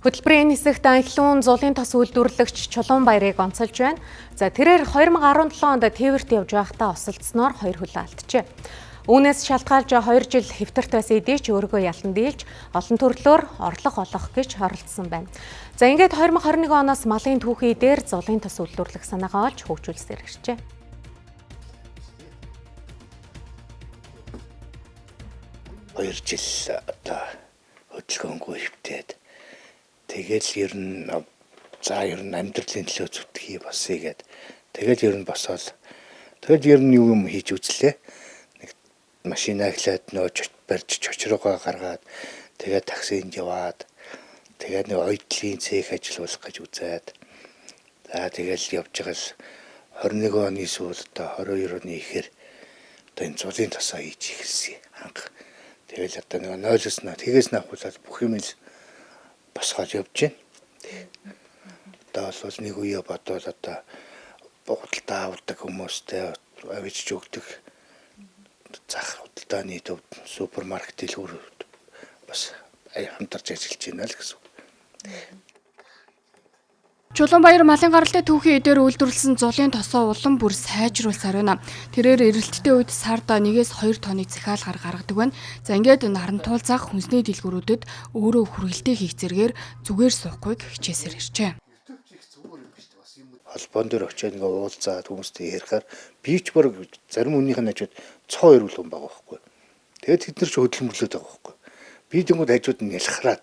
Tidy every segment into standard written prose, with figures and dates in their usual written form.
Хөтөлбөрийн нисэх Данхлуун зулын тос үйлдвэрлэгч Чулуунбаярыг онцолж байна. За тэрээр 2017 онд Тээвэрт явж байхдаа осолдсноор 2 хөл алджээ. Үүнээс шалтгаалж 2 жил хэвтэрт байсан эдий ч өөрийгөө ялан дийлж олон төрлөөр орлого олох гэж оролдсон байна. За ингээд 2021 оноос малын түүхий дээр зулын тос үйлдвэрлэх санаагаа олж хөгжүүлсээр иржээ. Хоёр жил одоо хөдөлгөөнгүй хөвтөөд тэгэл ер нь амьдралын төлөө зүтгэхий босъё гэд тэгэл ер нь босоод тэгэл ер нь юу юм хийж үзлээ. Нэг машина эхлээд барьж чочрогоо гаргаад тэгээд таксинд яваад тэгээд нэг ойдлын цех ажиллуулах гэж үзээд за тэгэл явж байгаа л 21 оны сүүлд одоо 22 оны ихээр одоо энэ зулын тосоо хийж эхэлсэн анх. Тэгэл одоо нэг нойлос тэгээс авахулаад бүх юм л босгоод явж байна. Одоо бол нэг үе бодвол одоо худалдаа авдаг хүмүүстэй авчиж өгдөг зах худалдааны төвд супермаркет дэлгүүр бас хамтарч ажиллаж байна л гэсэн. Чулуунбаяр малын гаралтай түүхий эдээр үйлдвэрлэсэн зулын тосоо улам бүр сайжруулсаар байна. Тэрээр эрэлттэй үед сард 1-2 тонны захиалгаар гаргадаг байна. За ингээд нарантуул зах хүнсний дэлгүүрүүдэд өөрөө хүргэлтээ хийх зэргээр зүгээр суухгүйг хичээсээр иржээ. Холбоон дээр очиад ингээ уулзаад хүмүүстэй ярихаар би ч бүр зарим үнийх нь хажууд цоо ирүүлэн байгаа байхгүй. Тэгээд тэд нар ч хөдөлмөрлөд байгаа байхгүй. Би тэнгууд хажууд нь ялхараад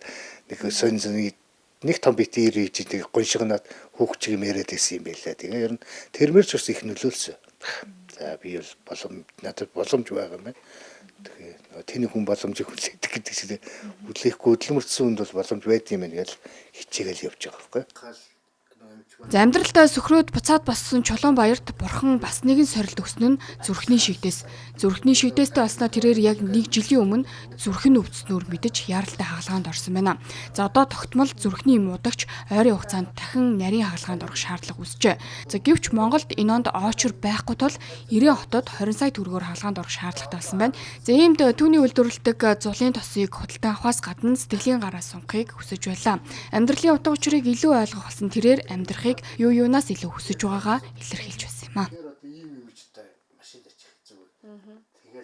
нэг том битээр хийж нэг гоншигнаад хүүхчиг юм яриад байсан юм байлаа. Тэгээ ер нь тэрмэр ч бас их нөлөөлсөн. За би бол надад боломж байгаа юм байна. Тэгээ тэний хүн боломжийг хүлээдэг гэдэг чинь хүлээхгүй хөдөлмөрсөн хүнд бол боломж байд юм байна гэж хичээгээл явж байгаа байхгүй. За амьдралдаа сөхрөөд буцаад боссон Чулуунбаярт бурхан бас нэгэн сорилт өгсөн нь зүрхний шигдээс. Зүрхний шигдээстэй болсноо тэрээр яг 1 жилийн өмнө зүрх нь өвдснөөр мэдэж яаралтай хагалгаанд орсон байна. За одоо тогтмол зүрхний муудагч ойрын хугацаанд дахин нарийн хагалгаанд орох шаардлага үүсжээ. За гэвч Монголд энэ онд очор байхгүй тул 90 хотод 20 сая төгрөгөөр хагалгаанд орох шаардлагатай болсон байна. За иймд түүний үйлдвэрлэдэг зулын тосыг худалдан авахаас гадна сэтгэлийн гараа сунгахыг хүсэж байлаа. Амьдралын утга учирыг илүү ойлгох болсон тэрээр амьдрахыг юу юунаас илүү хүсэж байгаагаа илэрхийлж байсан юм а.